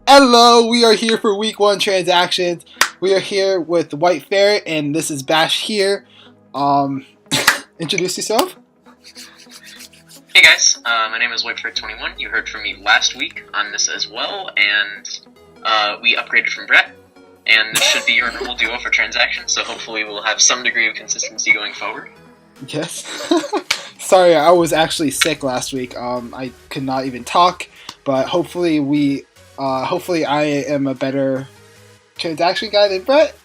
Hello, we are here for week 1 transactions. We are here with White Ferret, and this is Bash here. Introduce yourself. Hey guys, my name is Whiteferret21. You heard from me last week on this as well, and we upgraded from Brett. And this should be your normal duo for transactions, so hopefully we'll have some degree of consistency going forward. Yes. Sorry, I was actually sick last week. I could not even talk, but hopefully I am a better transaction guy than Brett.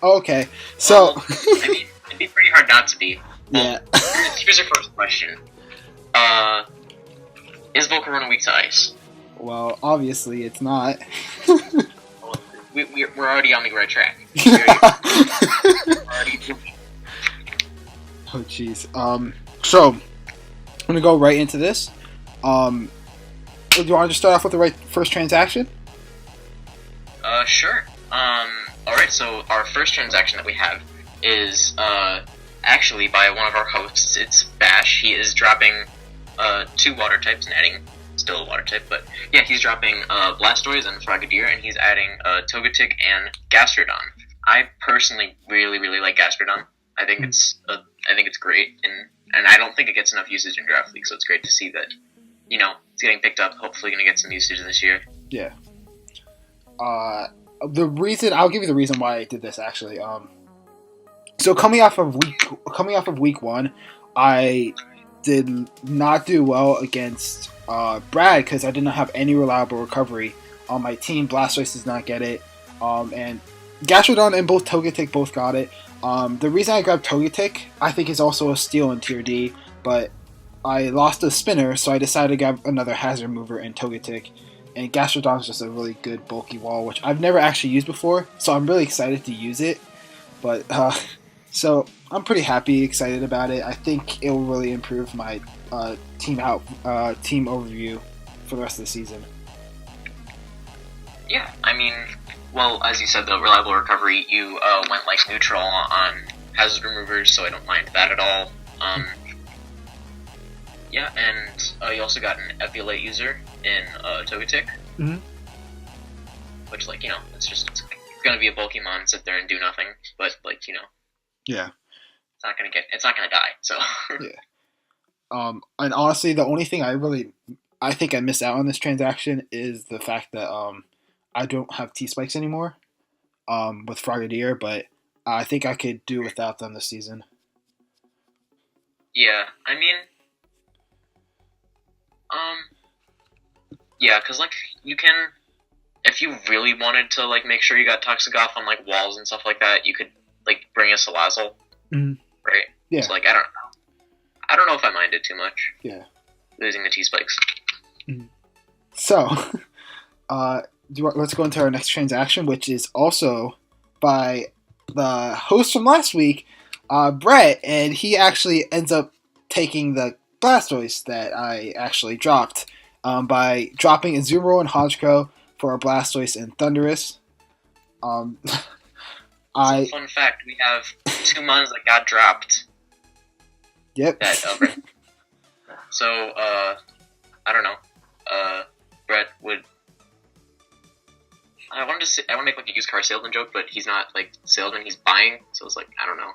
Okay. So. Well, I mean, it'd be pretty hard not to be. Yeah. Here's your first question. Is Volcarona weak to ice? Well, obviously it's not. We're already on the right track. Oh jeez. So I'm gonna go right into this. Do you want to just start off with the first transaction? Sure. Alright, so our first transaction that we have is, actually by one of our hosts. It's Bash. He is dropping, 2 water types and adding, still a water type, but yeah, he's dropping, Blastoise and Frogadier, and he's adding, Togetic and Gastrodon. I personally really, really like Gastrodon. I think it's great, and I don't think it gets enough usage in Draft League, so it's great to see that, it's getting picked up, hopefully going to get some usage this year. Yeah. I'll give you the reason why I did this, actually. So coming off of week 1, I did not do well against Brad because I did not have any reliable recovery on my team. Blastoise does not get it, and Gastrodon and both Togetic both got it. The reason I grabbed Togetic, I think, is also a steal in Tier D, but I lost a spinner, so I decided to grab another Hazard Mover in Togetic. And Gastrodon is just a really good bulky wall, which I've never actually used before, so I'm really excited to use it. But so I'm pretty happy, excited about it. I think it will really improve my team overview for the rest of the season. Yeah, I mean, well, as you said, the reliable recovery, you went like neutral on hazard removers, so I don't mind that at all. Yeah, and you also got an Eviolite user in Togetic. Mm-hmm. Which, it's gonna be a bulky mon, sit there and do nothing, but, Yeah. It's not gonna die, so. Yeah. And honestly, the only thing I think I missed out on this transaction is the fact that, I don't have T-Spikes anymore, with Frogadier, but I think I could do without them this season. Yeah, I mean, yeah, because, you can, if you really wanted to, make sure you got Toxic off on, walls and stuff like that, you could, bring a Salazzle, right? Yeah. So, I don't know if I minded too much. Yeah. Losing the T-Spikes. Mm-hmm. So, let's go into our next transaction, which is also by the host from last week, Brett, and he actually ends up taking the Blastoise that I actually dropped by dropping Azumarill and Hodgeko for a Blastoise and Thundurus. Fun fact, we have 2 mons that got dropped. Yep. So, I don't know. Brett would... I want to make a used car salesman joke, but he's not salesman, he's buying, so it's I don't know.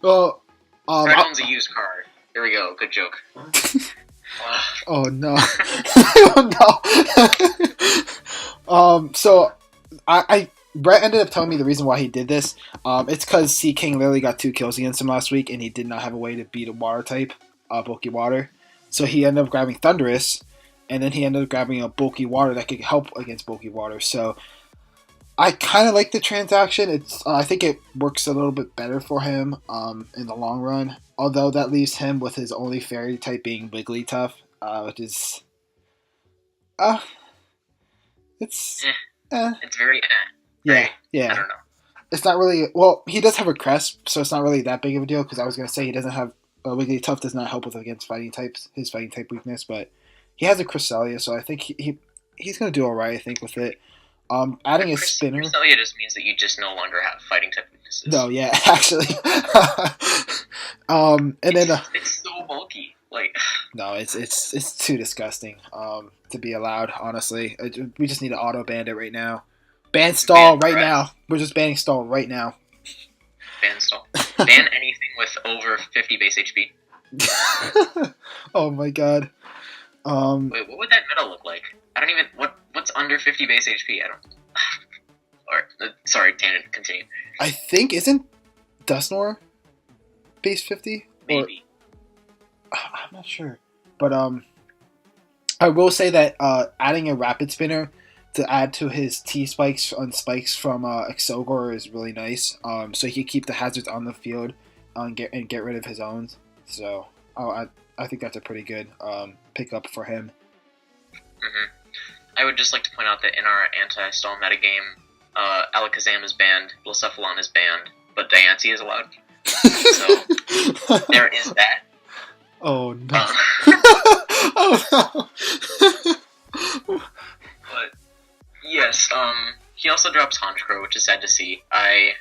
Well, Brett owns a used car. Here we go, good joke. Oh no. Oh no. So Brett ended up telling me the reason why he did this. It's because Sea King literally got 2 kills against him last week, and he did not have a way to beat a water type, bulky water. So he ended up grabbing Thundurus, and then he ended up grabbing a bulky water that could help against bulky water. So I kind of like the transaction. I think it works a little bit better for him in the long run. Although that leaves him with his only fairy type being Wigglytuff, which is it's very yeah. I don't know. It's not really, well, he does have a crest, so it's not really that big of a deal, because I was going to say he doesn't have, Wigglytuff does not help with against fighting types, his fighting type weakness, but he has a Cresselia, so I think he's going to do alright, I think, with it. Adding a spinner. Cresselia just means that you just no longer have fighting type weaknesses. No, yeah, actually. And then it's so bulky. No, it's too disgusting. to be allowed. Honestly, we just need to auto ban it right now. Ban stall right now. We're just banning stall right now. Ban stall. Ban anything with over 50 base HP. Oh my god. Wait, what would that meta look like? I don't even what's under 50 base HP. I don't. Sorry, tangent. Continue. I think isn't Dustnor base 50? Maybe. I'm not sure, but I will say that adding a rapid spinner to add to his T spikes on spikes from Exogor is really nice. So he can keep the hazards on the field and get rid of his own. So I think that's a pretty good pickup for him. I would just like to point out that in our anti-stall metagame, Alakazam is banned, Blacephalon is banned, but Diancie is allowed. So there is that. Oh no! Oh no! But yes, he also drops Honchkrow, which is sad to see. I'm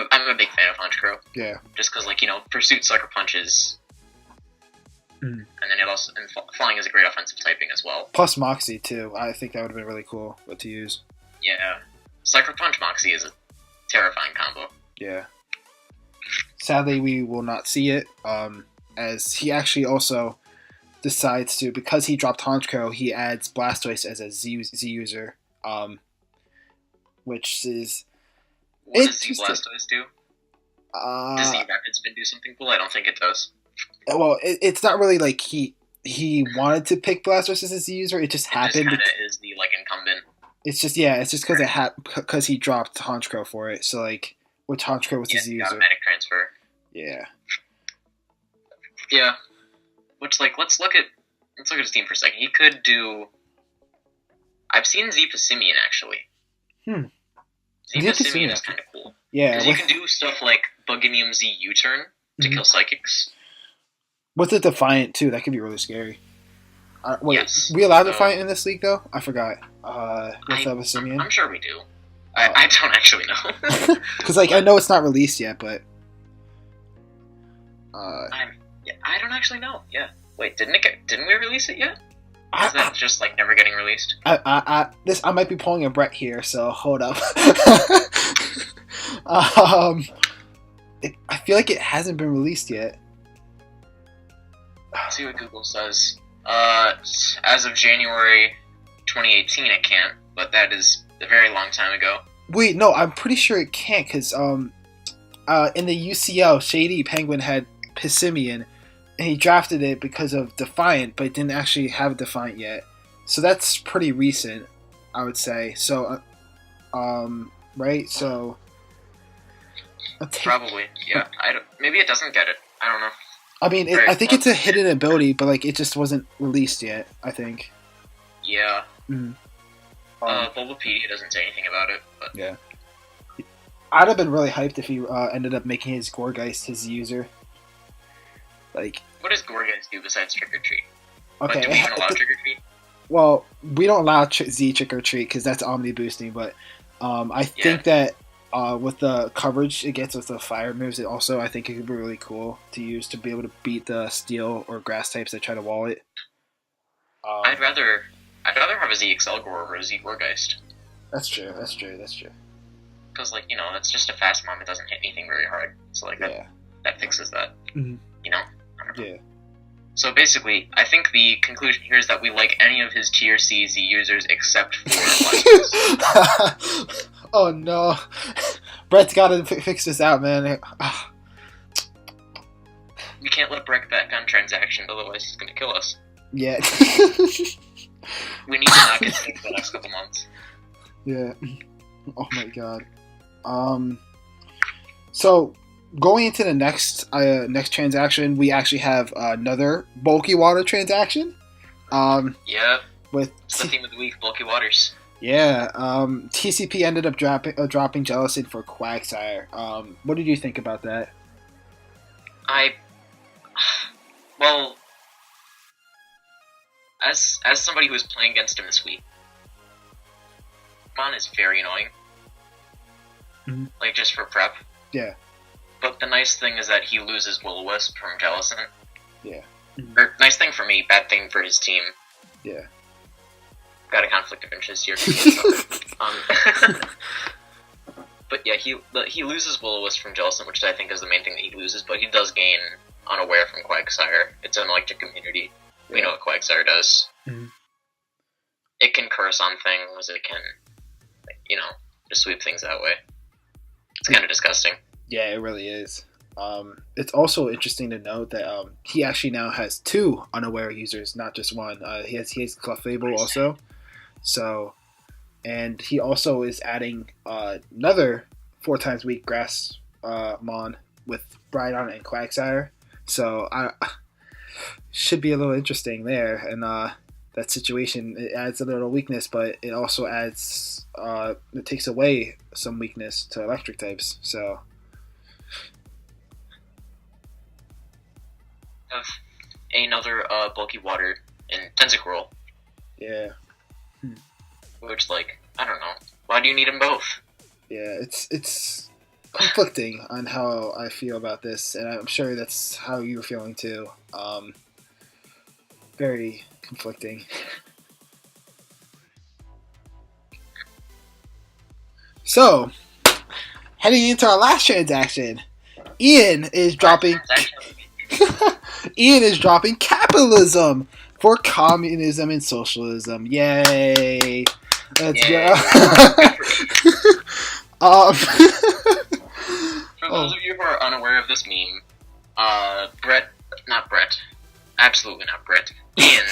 a big fan of Honchkrow. Yeah. Just because, like, Pursuit Sucker Punches. And then it also Flying is a great offensive typing as well. Plus Moxie too. I think that would have been really cool to use. Yeah, Sucker Punch Moxie is a terrifying combo. Yeah. Sadly, we will not see it. As he actually also decides to, because he dropped Honchkrow, he adds Blastoise as a Z user, which is. What does Z Blastoise do? Does Z Rapid Spin do something cool? I don't think it does. Well, it's not really like he wanted to pick Blastoise as a Z user. It just happened. It just kind of is the incumbent. It's just because he dropped Honchkrow for it. So like, which Honchkrow was the Z user? Automatic transfer. Yeah. Yeah. Which let's look at his team for a second. He could do. I've seen Z Passimian actually. Z Passimian is kind of cool. Yeah. Because you can do stuff like Bugginium Z U-turn to kill psychics. With the Defiant too, that could be really scary. Wait, yes. We allowed Defiant in this league though? I forgot. With Passimian? I'm sure we do. I don't actually know. Because I know it's not released yet, but. I don't actually know. Yeah. Wait, didn't we release it yet? Is that just never getting released? I might be pulling a Brett here, so hold up. I feel like it hasn't been released yet. Let's see what Google says. As of January 2018, it can't, but that is a very long time ago. Wait, no, I'm pretty sure it can't, because in the UCL, Shady Penguin had Passimian, and he drafted it because of Defiant, but it didn't actually have Defiant yet. So that's pretty recent, I would say. So, right? So, probably, yeah. Maybe it doesn't get it. I don't know. I mean, I think it's a hidden ability, but it just wasn't released yet, I think. Yeah. Bulbapedia doesn't say anything about it. But. Yeah. I'd have been really hyped if he ended up making his Gourgeist his user. What does Gourgeist do besides Trick or Treat? Okay. Do we even allow Trick or Treat? Well, we don't allow Z Trick or Treat because that's Omni boosting, but I think that with the coverage it gets with the fire moves, I think it could be really cool to use to be able to beat the steel or grass types that try to wall it. I'd rather have a Z Excelgor over a Z Gourgeist. That's true. Because that's just a fast mom. It doesn't hit anything very hard. So that fixes that. Mm-hmm. Yeah. So basically, I think the conclusion here is that we like any of his Tier C Z users except for Blastoise. Oh no, Brett's got to fix this out, man. We can't let Brett back on transaction, otherwise he's gonna kill us. Yeah. We need to not get sick for the next couple months. Yeah. Oh my god. So going into the next transaction, we actually have another bulky water transaction. Yeah. With it's the theme of the week, bulky waters. Yeah. TCP ended up dropping Jellicent for Quagsire. What did you think about that? Well, as somebody who was playing against him this week, Mon is very annoying. Mm-hmm. Just for prep. Yeah. But the nice thing is that he loses Will-O-Wisp from Jellicent. Yeah. Or, nice thing for me, bad thing for his team. Yeah. Got a conflict of interest here. But yeah, he loses Will-O-Wisp from Jellicent, which I think is the main thing that he loses, but he does gain Unaware from Quagsire. It's an electric immunity. We know what Quagsire does. Mm-hmm. It can curse on things, it can, just sweep things that way. It's kind of disgusting. Yeah, it really is. It's also interesting to note that he actually now has 2 Unaware users, not just one. He has Clefable also. So, and he also is adding another 4 times weak Grass Mon with Brydon and Quagsire. So, should be a little interesting there. And that situation, it adds a little weakness, but it also adds, it takes away some weakness to electric types. So, have another bulky water in Tentacruel. Yeah. Which, I don't know. Why do you need them both? Yeah, it's conflicting on how I feel about this, and I'm sure that's how you're feeling too. Very conflicting. So, heading into our last transaction, Ian is dropping capitalism for communism and socialism. Yay! Let's go. For those of you who are unaware of this meme, absolutely not Brett, Ian,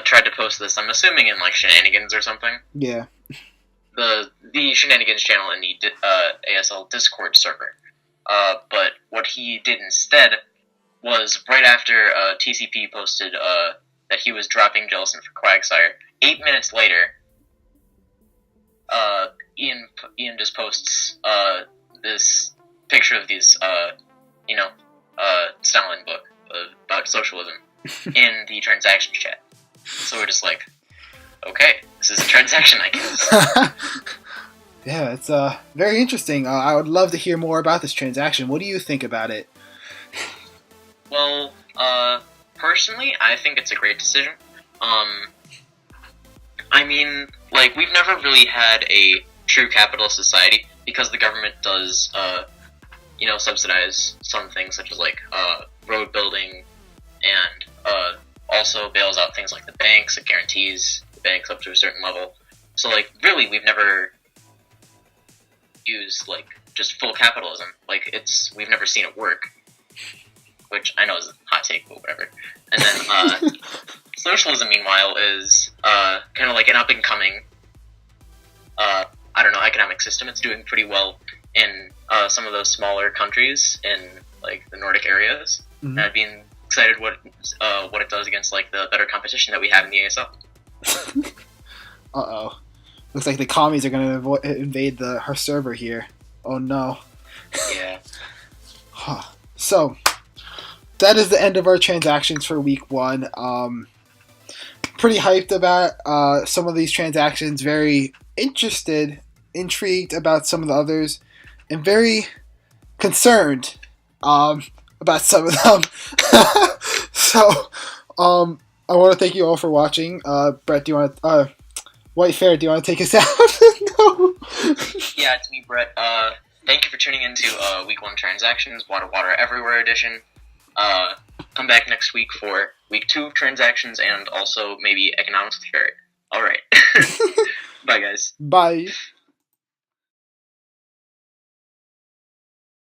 tried to post this, I'm assuming in, Shenanigans or something. Yeah. The Shenanigans channel in the ASL Discord server. But what he did instead was, right after TCP posted that he was dropping Jellicent for Quagsire, 8 minutes later, Ian just posts this picture of these, Stalin book about socialism in the transaction chat. So we're just like, okay, this is a transaction, I guess. Yeah, it's very interesting. I would love to hear more about this transaction. What do you think about it? Well, personally, I think it's a great decision. We've never really had a true capitalist society because the government does, subsidize some things such as, road building and, also bails out things like the banks. It guarantees the banks up to a certain level. So, really, we've never used, just full capitalism. We've never seen it work. Which I know is a hot take, but whatever. And then, socialism, meanwhile, is, kind of like an up-and-coming, economic system. It's doing pretty well in, some of those smaller countries in, the Nordic areas. Mm-hmm. And I'd be excited what it does against, the better competition that we have in the ASL. Uh-oh. Looks like the commies are going to invade her server here. Oh, no. Yeah. So, that is the end of our transactions for week 1. Pretty hyped about some of these transactions. Very intrigued about some of the others. And very concerned about some of them. So, I want to thank you all for watching. Brett, do you want to... White Fair, do you want to take us out? No. Yeah, it's me, Brett. Thank you for tuning into Week 1 Transactions, Water Everywhere edition. Come back next week for Week 2 Transactions and also maybe Economics with Ferret. Alright. Bye, guys. Bye.